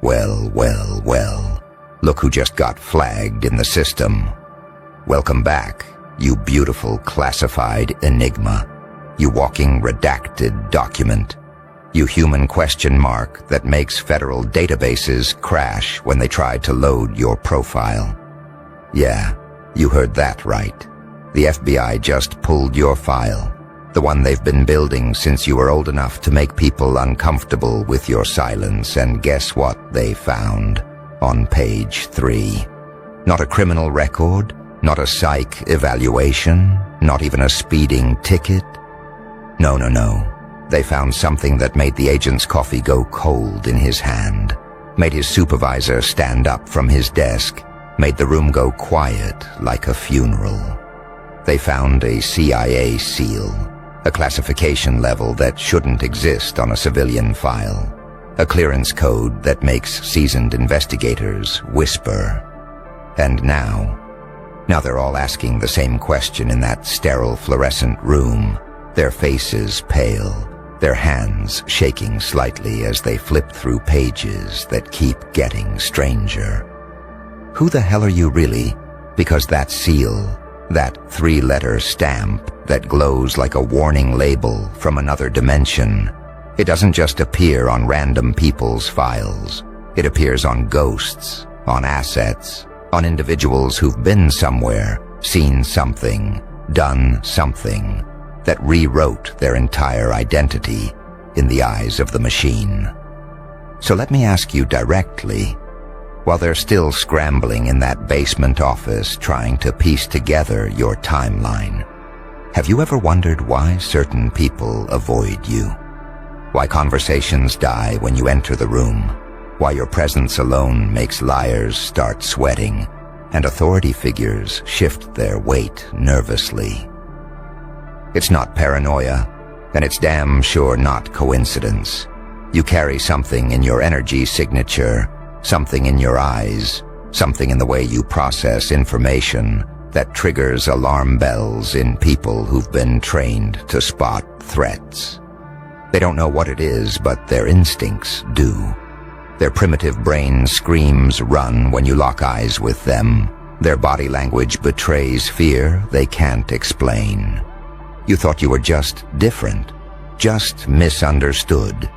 Well, well, well. Look who just got flagged in the system. Welcome back, you beautiful classified enigma. You walking redacted document. You human question mark that makes federal databases crash when they try to load your profile. Yeah, you heard that right. The FBI just pulled your file. The one they've been building since you were old enough to make people uncomfortable with your silence, and guess what they found on page 3? Not a criminal record, not a psych evaluation, not even a speeding ticket. No. They found something that made the agent's coffee go cold in his hand, made his supervisor stand up from his desk, made the room go quiet like a funeral. They found a CIA seal, a classification level that shouldn't exist on a civilian file, a clearance code that makes seasoned investigators whisper. And now they're all asking the same question in that sterile fluorescent room, their faces pale, their hands shaking slightly as they flip through pages that keep getting stranger. Who the hell are you really? Because that seal, that 3-letter stamp that glows like a warning label from another dimension, it doesn't just appear on random people's files. It appears on ghosts, on assets, on individuals who've been somewhere, seen something, done something that rewrote their entire identity in the eyes of the machine. So let me ask you directly, while they're still scrambling in that basement office trying to piece together your timeline, have you ever wondered why certain people avoid you? Why conversations die when you enter the room? Why your presence alone makes liars start sweating and authority figures shift their weight nervously? It's not paranoia, and it's damn sure not coincidence. You carry something in your energy signature, something in your eyes, something in the way you process information that triggers alarm bells in people who've been trained to spot threats. They don't know what it is, but their instincts do. Their primitive brain screams run when you lock eyes with them. Their body language betrays fear they can't explain. You thought you were just different, just misunderstood,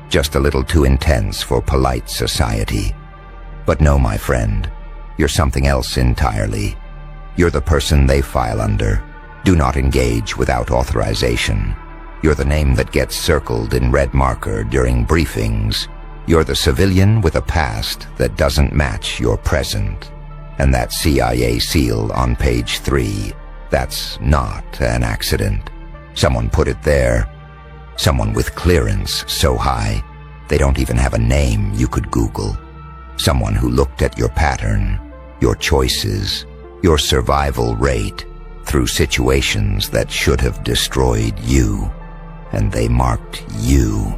just a little too intense for polite society. But no, my friend, you're something else entirely. You're the person they file under. Do not engage without authorization. You're the name that gets circled in red marker during briefings. You're the civilian with a past that doesn't match your present. And that CIA seal on page 3, that's not an accident. Someone put it there. Someone with clearance so high, they don't even have a name you could Google. Someone who looked at your pattern, your choices, your survival rate through situations that should have destroyed you. And they marked you.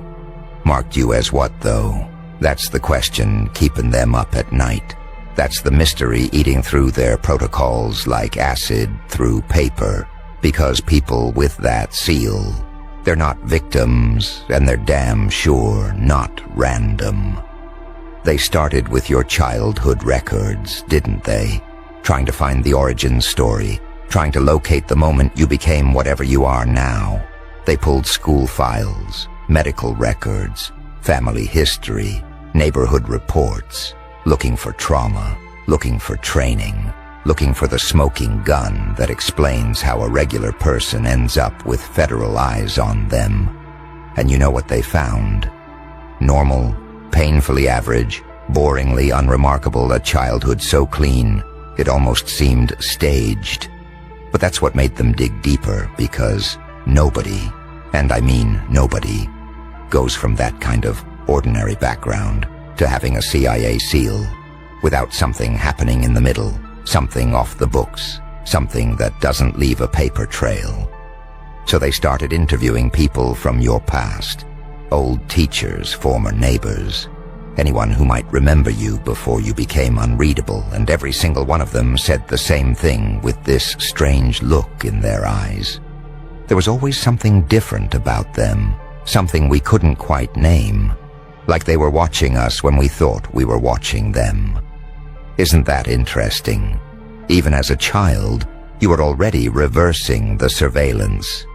Marked you as what, though? That's the question keeping them up at night. That's the mystery eating through their protocols like acid through paper, because people with that seal, they're not victims, and they're damn sure not random. They started with your childhood records, didn't they? Trying to find the origin story, trying to locate the moment you became whatever you are now. They pulled school files, medical records, family history, neighborhood reports, looking for trauma, looking for training, looking for the smoking gun that explains how a regular person ends up with federal eyes on them. And you know what they found? Normal, painfully average, boringly unremarkable, a childhood so clean it almost seemed staged. But that's what made them dig deeper, because nobody, and I mean nobody, goes from that kind of ordinary background to having a CIA seal without something happening in the middle, something off the books, something that doesn't leave a paper trail. So they started interviewing people from your past, old teachers, former neighbors, anyone who might remember you before you became unreadable, and every single one of them said the same thing with this strange look in their eyes. There was always something different about them, something we couldn't quite name. like they were watching us when we thought we were watching them. Isn't that interesting? Even as a child, you were already reversing the surveillance,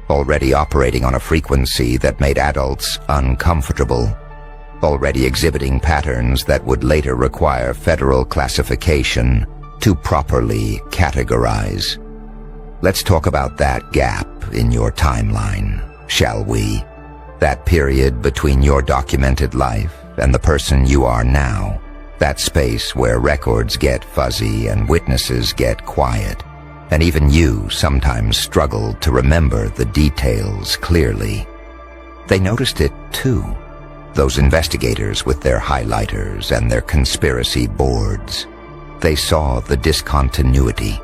already operating on a frequency that made adults uncomfortable, already exhibiting patterns that would later require federal classification to properly categorize. Let's talk about that gap in your timeline, shall we? That period between your documented life and the person you are now. That space where records get fuzzy and witnesses get quiet. And even you sometimes struggled to remember the details clearly. They noticed it too. Those investigators with their highlighters and their conspiracy boards. They saw the discontinuity,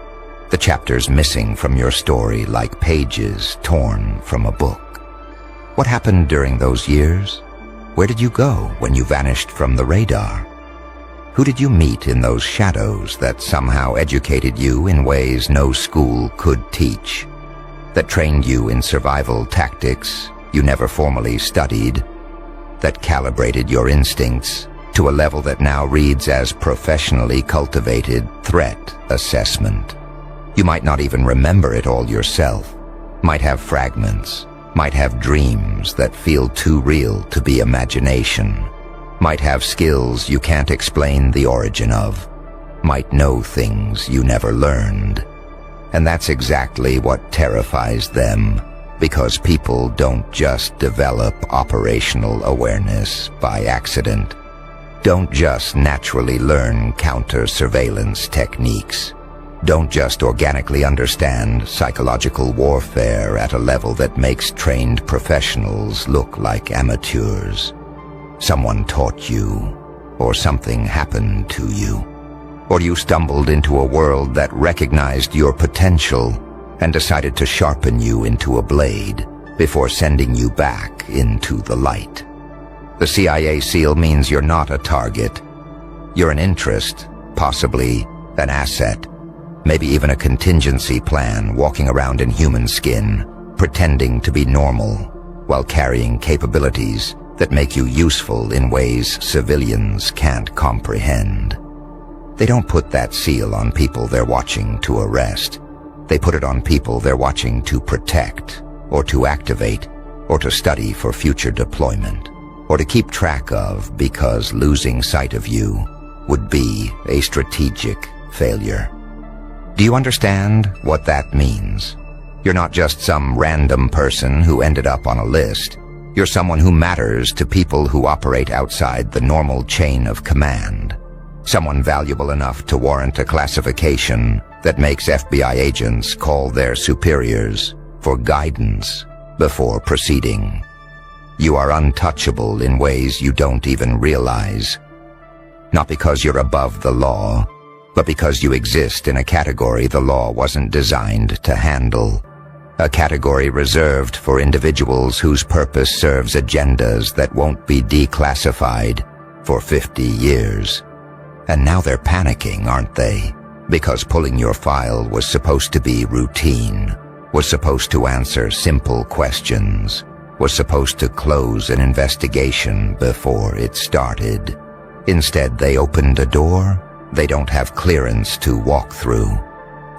the chapters missing from your story like pages torn from a book. What happened during those years? Where did you go when you vanished from the radar? Who did you meet in those shadows that somehow educated you in ways no school could teach? That trained you in survival tactics you never formally studied? That calibrated your instincts to a level that now reads as professionally cultivated threat assessment? You might not even remember it all yourself, might have fragments, might have dreams that feel too real to be imagination, might have skills you can't explain the origin of, might know things you never learned. And that's exactly what terrifies them, because people don't just develop operational awareness by accident, don't just naturally learn counter-surveillance techniques, don't just organically understand psychological warfare at a level that makes trained professionals look like amateurs. Someone taught you, or something happened to you, or you stumbled into a world that recognized your potential and decided to sharpen you into a blade before sending you back into the light. The CIA SEAL means you're not a target. You're an interest, possibly an asset, maybe even a contingency plan walking around in human skin, pretending to be normal while carrying capabilities that make you useful in ways civilians can't comprehend. They don't put that seal on people they're watching to arrest. They put it on people they're watching to protect, or to activate, or to study for future deployment, or to keep track of because losing sight of you would be a strategic failure. Do you understand what that means? You're not just some random person who ended up on a list. You're someone who matters to people who operate outside the normal chain of command. Someone valuable enough to warrant a classification that makes FBI agents call their superiors for guidance before proceeding. You are untouchable in ways you don't even realize. Not because you're above the law, but because you exist in a category the law wasn't designed to handle. A category reserved for individuals whose purpose serves agendas that won't be declassified for 50 years. And now they're panicking, aren't they? Because pulling your file was supposed to be routine, was supposed to answer simple questions, was supposed to close an investigation before it started. Instead, they opened a door they don't have clearance to walk through,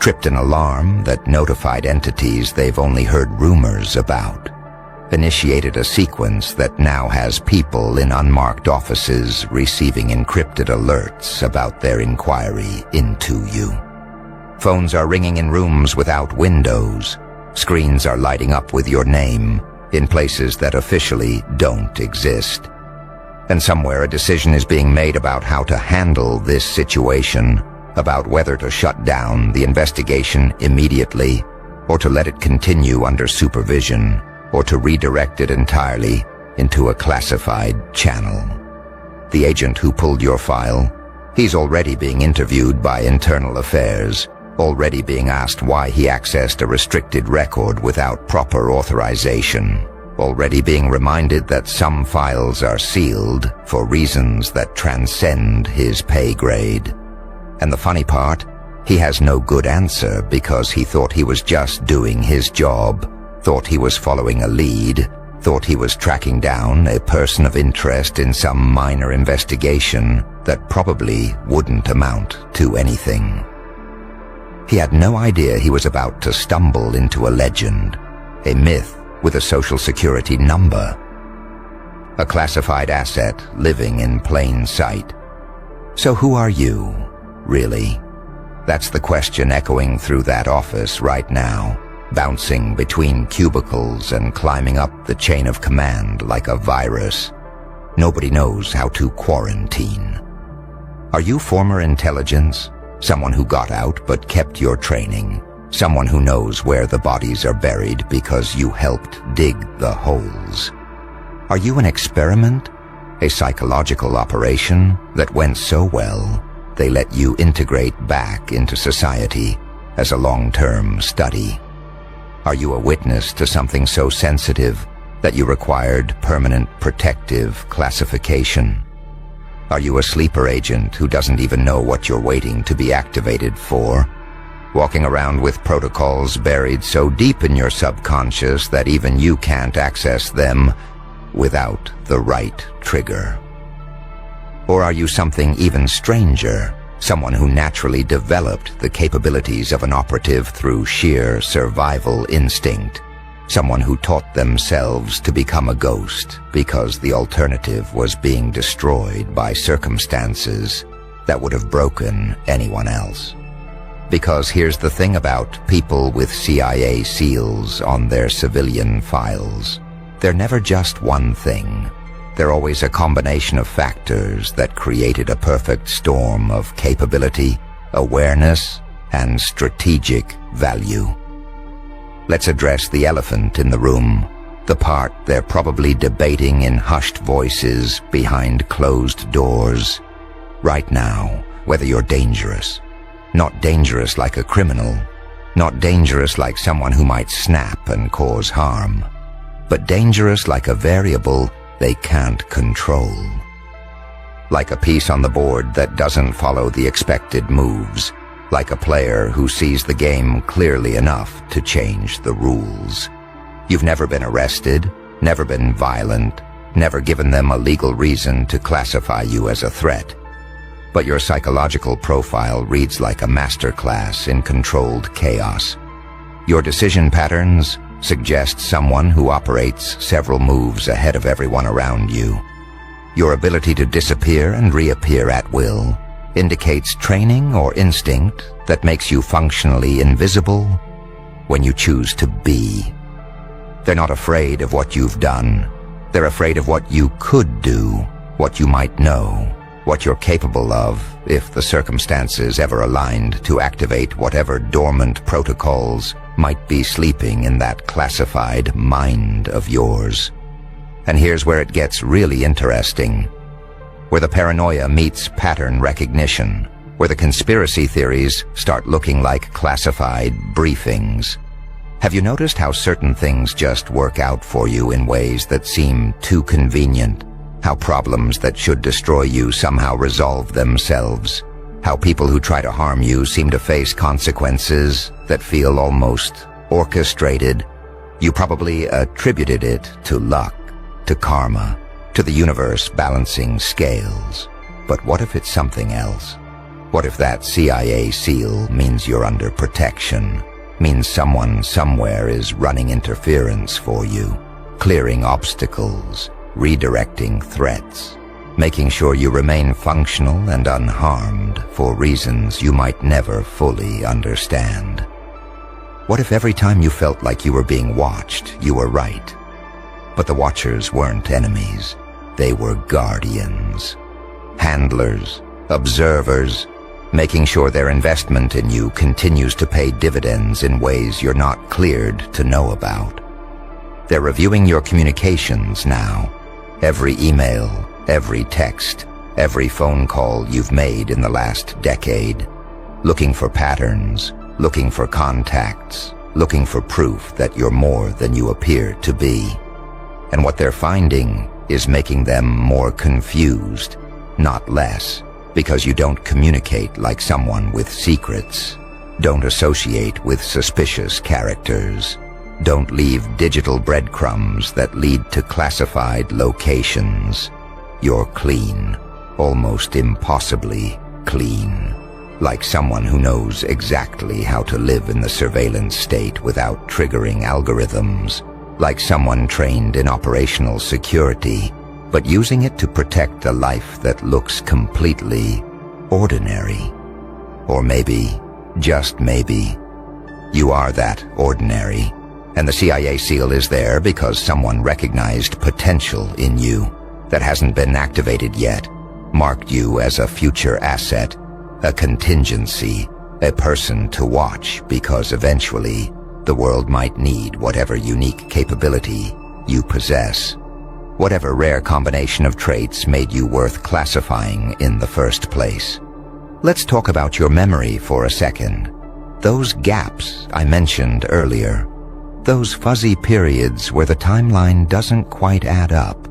tripped an alarm that notified entities they've only heard rumors about, initiated a sequence that now has people in unmarked offices receiving encrypted alerts about their inquiry into you. Phones are ringing in rooms without windows. Screens are lighting up with your name in places that officially don't exist. And somewhere a decision is being made about how to handle this situation, about whether to shut down the investigation immediately, or to let it continue under supervision, or to redirect it entirely into a classified channel. The agent who pulled your file, he's already being interviewed by Internal Affairs, already being asked why he accessed a restricted record without proper authorization, already being reminded that some files are sealed for reasons that transcend his pay grade. And the funny part, he has no good answer because he thought he was just doing his job, thought he was following a lead, thought he was tracking down a person of interest in some minor investigation that probably wouldn't amount to anything. He had no idea he was about to stumble into a legend, a myth with a social security number, a classified asset living in plain sight. So who are you, really? That's the question echoing through that office right now, bouncing between cubicles and climbing up the chain of command like a virus. Nobody knows how to quarantine. Are you former intelligence? Someone who got out but kept your training? Someone who knows where the bodies are buried because you helped dig the holes? Are you an experiment? A psychological operation that went so well they let you integrate back into society as a long-term study? Are you a witness to something so sensitive that you required permanent protective classification? Are you a sleeper agent who doesn't even know what you're waiting to be activated for? Walking around with protocols buried so deep in your subconscious that even you can't access them without the right trigger? Or are you something even stranger, someone who naturally developed the capabilities of an operative through sheer survival instinct, someone who taught themselves to become a ghost because the alternative was being destroyed by circumstances that would have broken anyone else? Because here's the thing about people with CIA SEALs on their civilian files. They're never just one thing. They're always a combination of factors that created a perfect storm of capability, awareness, and strategic value. Let's address the elephant in the room, the part they're probably debating in hushed voices behind closed doors. Right now, whether you're dangerous. Not dangerous like a criminal, not dangerous like someone who might snap and cause harm, but dangerous like a variable they can't control. Like a piece on the board that doesn't follow the expected moves, like a player who sees the game clearly enough to change the rules. You've never been arrested, never been violent, never given them a legal reason to classify you as a threat. But your psychological profile reads like a masterclass in controlled chaos. Your decision patterns suggest someone who operates several moves ahead of everyone around you. Your ability to disappear and reappear at will indicates training or instinct that makes you functionally invisible when you choose to be. They're not afraid of what you've done. They're afraid of what you could do, what you might know, what you're capable of if the circumstances ever aligned to activate whatever dormant protocols might be sleeping in that classified mind of yours. And here's where it gets really interesting, where the paranoia meets pattern recognition, where the conspiracy theories start looking like classified briefings. Have you noticed how certain things just work out for you in ways that seem too convenient? How problems that should destroy you somehow resolve themselves? How people who try to harm you seem to face consequences that feel almost orchestrated? You probably attributed it to luck, to karma, to the universe balancing scales. But what if it's something else? What if that CIA SEAL means you're under protection, means someone somewhere is running interference for you, clearing obstacles, redirecting threats, making sure you remain functional and unharmed for reasons you might never fully understand? What if every time you felt like you were being watched, you were right? But the watchers weren't enemies. They were guardians, handlers, observers, making sure their investment in you continues to pay dividends in ways you're not cleared to know about. They're reviewing your communications now. Every email, every text, every phone call you've made in the last decade. Looking for patterns, looking for contacts, looking for proof that you're more than you appear to be. And what they're finding is making them more confused, not less, because you don't communicate like someone with secrets, don't associate with suspicious characters, Don't leave digital breadcrumbs that lead to classified locations. You're clean, almost impossibly clean. Like someone who knows exactly how to live in the surveillance state without triggering algorithms. Like someone trained in operational security, but using it to protect a life that looks completely ordinary. Or maybe, just maybe, you are that ordinary, and the CIA SEAL is there because someone recognized potential in you that hasn't been activated yet, marked you as a future asset, a contingency, a person to watch because eventually the world might need whatever unique capability you possess, whatever rare combination of traits made you worth classifying in the first place. Let's talk about your memory for a second. Those gaps I mentioned earlier, those fuzzy periods where the timeline doesn't quite add up.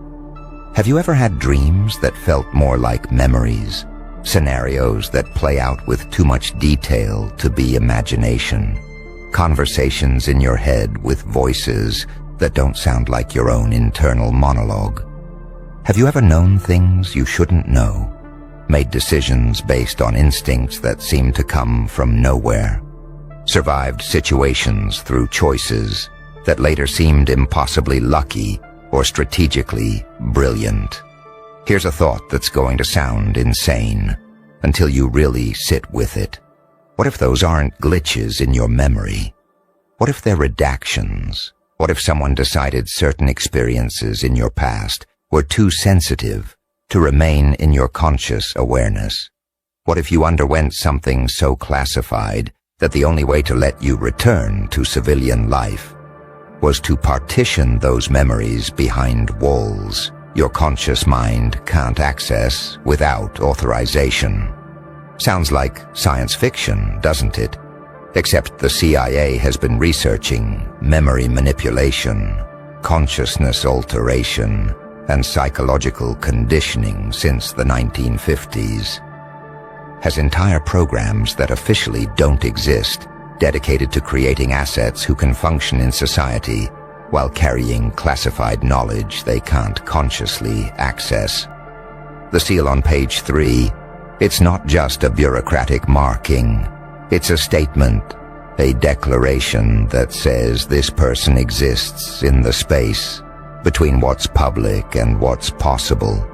Have you ever had dreams that felt more like memories? Scenarios that play out with too much detail to be imagination? Conversations in your head with voices that don't sound like your own internal monologue? Have you ever known things you shouldn't know? Made decisions based on instincts that seem to come from nowhere? Survived situations through choices that later seemed impossibly lucky or strategically brilliant? Here's a thought that's going to sound insane until you really sit with it. What if those aren't glitches in your memory? What if they're redactions? What if someone decided certain experiences in your past were too sensitive to remain in your conscious awareness? What if you underwent something so classified that the only way to let you return to civilian life was to partition those memories behind walls your conscious mind can't access without authorization? Sounds like science fiction, doesn't it? Except the CIA has been researching memory manipulation, consciousness alteration, and psychological conditioning since the 1950s. Has entire programs that officially don't exist dedicated to creating assets who can function in society while carrying classified knowledge they can't consciously access. The seal on page 3, it's not just a bureaucratic marking. It's a statement, a declaration that says this person exists in the space between what's public and what's possible,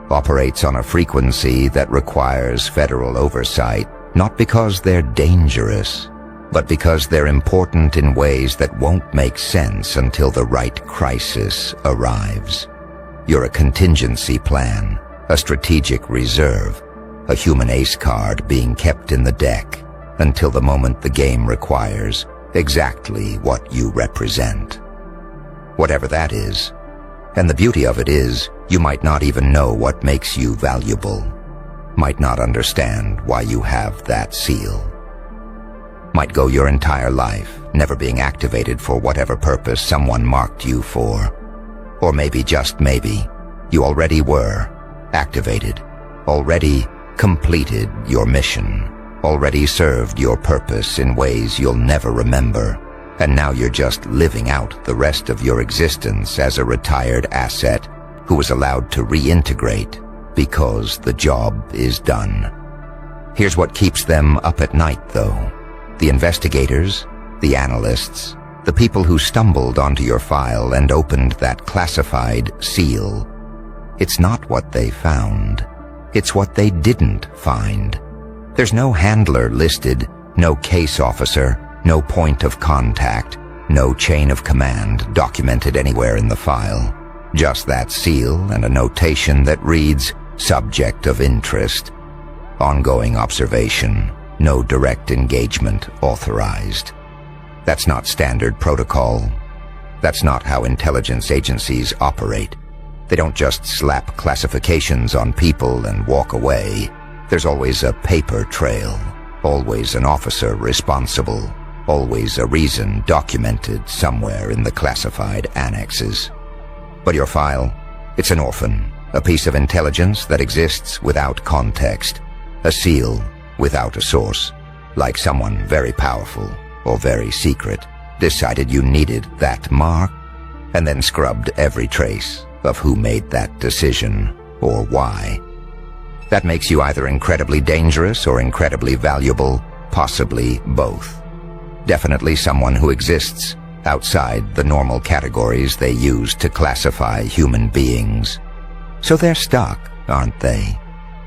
operates on a frequency that requires federal oversight, not because they're dangerous, but because they're important in ways that won't make sense until the right crisis arrives. You're a contingency plan, a strategic reserve, a human ace card being kept in the deck until the moment the game requires exactly what you represent. Whatever that is. And the beauty of it is, you might not even know what makes you valuable, might not understand why you have that seal. Might go your entire life never being activated for whatever purpose someone marked you for. Or maybe, just maybe, you already were activated, already completed your mission, already served your purpose in ways you'll never remember, and now you're just living out the rest of your existence as a retired asset who was allowed to reintegrate because the job is done. Here's what keeps them up at night, though. The investigators, the analysts, the people who stumbled onto your file and opened that classified seal. It's not what they found. It's what they didn't find. There's no handler listed, no case officer, no point of contact, no chain of command documented anywhere in the file. Just that seal and a notation that reads, subject of interest, ongoing observation, no direct engagement authorized. That's not standard protocol. That's not how intelligence agencies operate. They don't just slap classifications on people and walk away. There's always a paper trail, always an officer responsible, always a reason documented somewhere in the classified annexes. But your file, it's an orphan, a piece of intelligence that exists without context, a seal without a source, like someone very powerful or very secret decided you needed that mark, and then scrubbed every trace of who made that decision or why. That makes you either incredibly dangerous or incredibly valuable, possibly both. Definitely someone who exists outside the normal categories they use to classify human beings. So they're stuck, aren't they?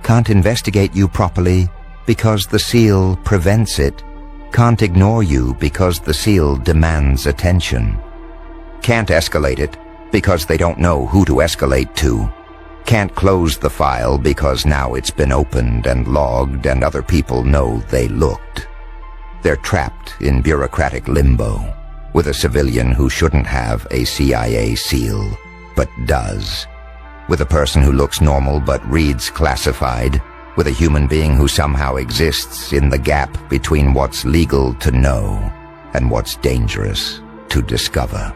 Can't investigate you properly because the seal prevents it. Can't ignore you because the seal demands attention. Can't escalate it because they don't know who to escalate to. Can't close the file because now it's been opened and logged and other people know they looked. They're trapped in bureaucratic limbo with a civilian who shouldn't have a CIA seal, but does. With a person who looks normal but reads classified. With a human being who somehow exists in the gap between what's legal to know and what's dangerous to discover.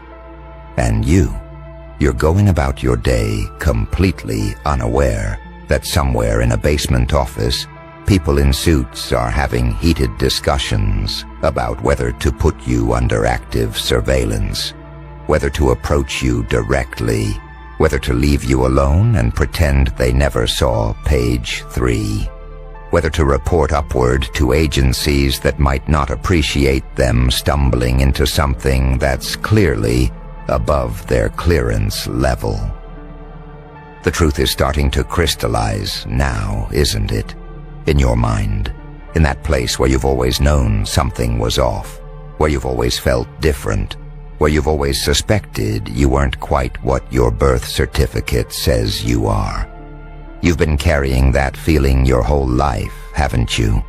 And you're going about your day completely unaware that somewhere in a basement office, people in suits are having heated discussions about whether to put you under active surveillance, whether to approach you directly, whether to leave you alone and pretend they never saw page 3, whether to report upward to agencies that might not appreciate them stumbling into something that's clearly above their clearance level. The truth is starting to crystallize now, isn't it? In your mind, in that place where you've always known something was off, where you've always felt different, where you've always suspected you weren't quite what your birth certificate says you are. You've been carrying that feeling your whole life, haven't you?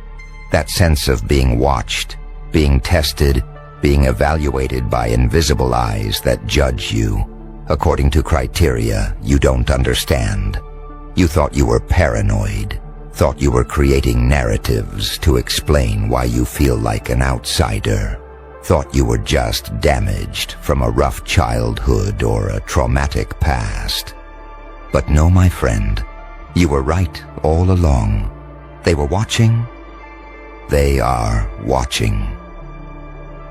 That sense of being watched, being tested, being evaluated by invisible eyes that judge you, according to criteria you don't understand. You thought you were paranoid, thought you were creating narratives to explain why you feel like an outsider. Thought you were just damaged from a rough childhood or a traumatic past. But no, my friend, you were right all along. They were watching. They are watching.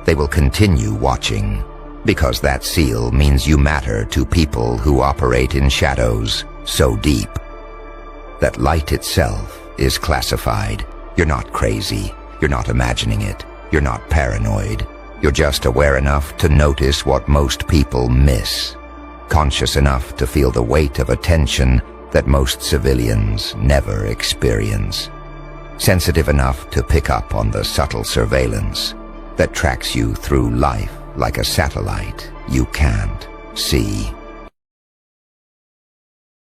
They will continue watching, because that seal means you matter to people who operate in shadows so deep. That light itself is classified. You're not crazy. You're not imagining it. You're not paranoid. You're just aware enough to notice what most people miss, conscious enough to feel the weight of attention that most civilians never experience, sensitive enough to pick up on the subtle surveillance that tracks you through life like a satellite you can't see.